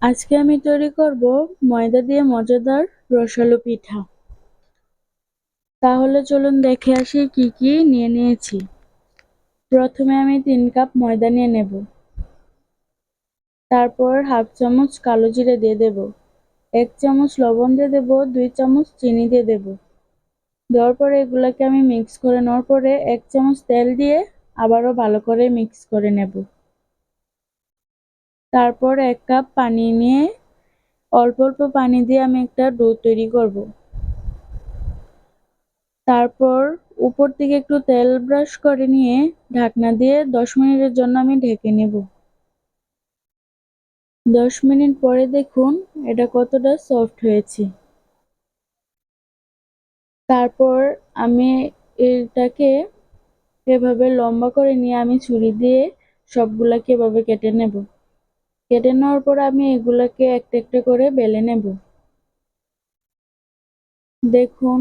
আজকে আমি তৈরি করব ময়দা দিয়ে মজাদার রসালো পিঠা। তাহলে চলুন দেখে আসি কি কি নিয়ে নিয়েছি। প্রথমে আমি 3 কাপ ময়দা নিয়ে নেব। তারপর হাফ চামচ কালো জিরে দিয়ে দেব, 1 চামচ লবণ দিয়ে দেব, 2 চামচ চিনি দিয়ে দেব। দেওয়ার পরে এগুলাকে আমি মিক্স করে নেওয়ার পরে 1 চামচ তেল দিয়ে আবারও ভালো করে মিক্স করে নেব। তারপর 1 কাপ পানি নিয়ে অল্প অল্প পানি দিয়ে আমি একটা ডো তৈরি করব। তারপর উপর থেকে একটু তেল ব্রাশ করে নিয়ে ঢাকনা দিয়ে 10 মিনিটের জন্য আমি ঢেকে নেব। 10 মিনিট পরে দেখুন এটা কতটা সফট হয়েছে। তারপর আমি এটাকে এভাবে লম্বা করে নিয়ে আমি ছুরি দিয়ে সবগুলাকে এভাবে কেটে নেব। কেটে নেওয়ার পর আমি এগুলাকে একটা একটা করে বেলে নেব। দেখুন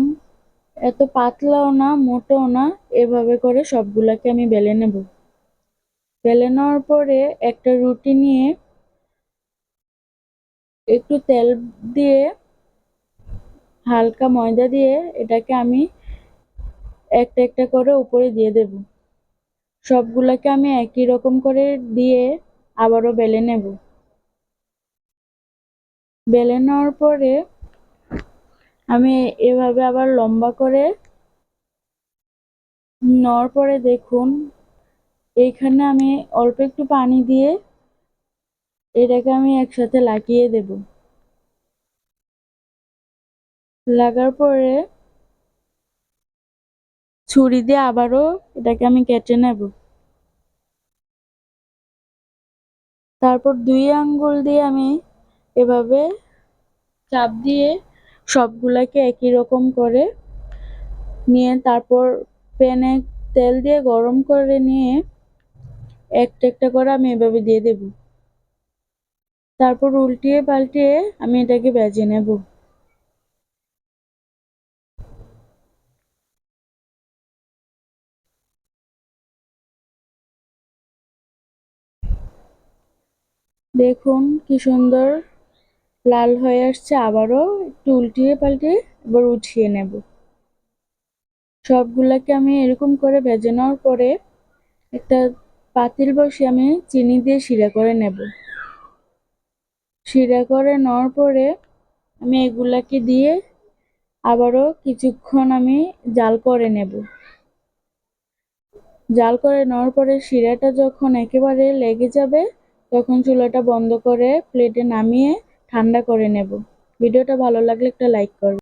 এত পাতলাও না মোটাও না, এভাবে করে সবগুলাকে আমি বেলে নেব। বেলে নেওয়ার পরে একটা রুটি নিয়ে একটু তেল দিয়ে হালকা ময়দা দিয়ে এটাকে আমি একটা একটা করে উপরে দিয়ে দেব। সবগুলাকে আমি একই রকম করে দিয়ে আবারও বেলে নেব। বেলে নেওয়ার পরে আমি এভাবে আবার লম্বা করে নেওয়ার পরে দেখুন এইখানে আমি অল্প একটু পানি দিয়ে এটাকে আমি একসাথে লাগিয়ে দেব। লাগার পরে ছুরি দিয়ে আবারও এটাকে আমি কেটে নেব। তারপর 2 আঙ্গুল দিয়ে আমি এভাবে চাপ দিয়ে সবগুলাকে একই রকম করে নিয়ে তারপর প্যানে তেল দিয়ে গরম করে নিয়ে একটা একটা করে আমি এভাবে দিয়ে দেব। তারপর উল্টিয়ে পাল্টিয়ে আমি এটাকে ভেজে নেব। দেখুন কি সুন্দর লাল হয়ে আসছে, আবারও একটু উল্টিয়ে পাল্টিয়ে এবার উঠিয়ে নেব। সবগুলাকে আমি এরকম করে ভেজে নেওয়ার পরে একটা পাতিল বসিয়ে আমি চিনি দিয়ে শিরা করে নেব। শিরা করে নেওয়ার পরে আমি এগুলাকে দিয়ে আবারও কিছুক্ষণ আমি জাল করে নেব। জাল করে নেওয়ার পরে শিরাটা যখন একেবারে লেগে যাবে তখন চুলাটা বন্ধ করে প্লেটে নামিয়ে ঠান্ডা করে নেব। ভিডিওটা ভালো লাগলে একটা লাইক করবেন।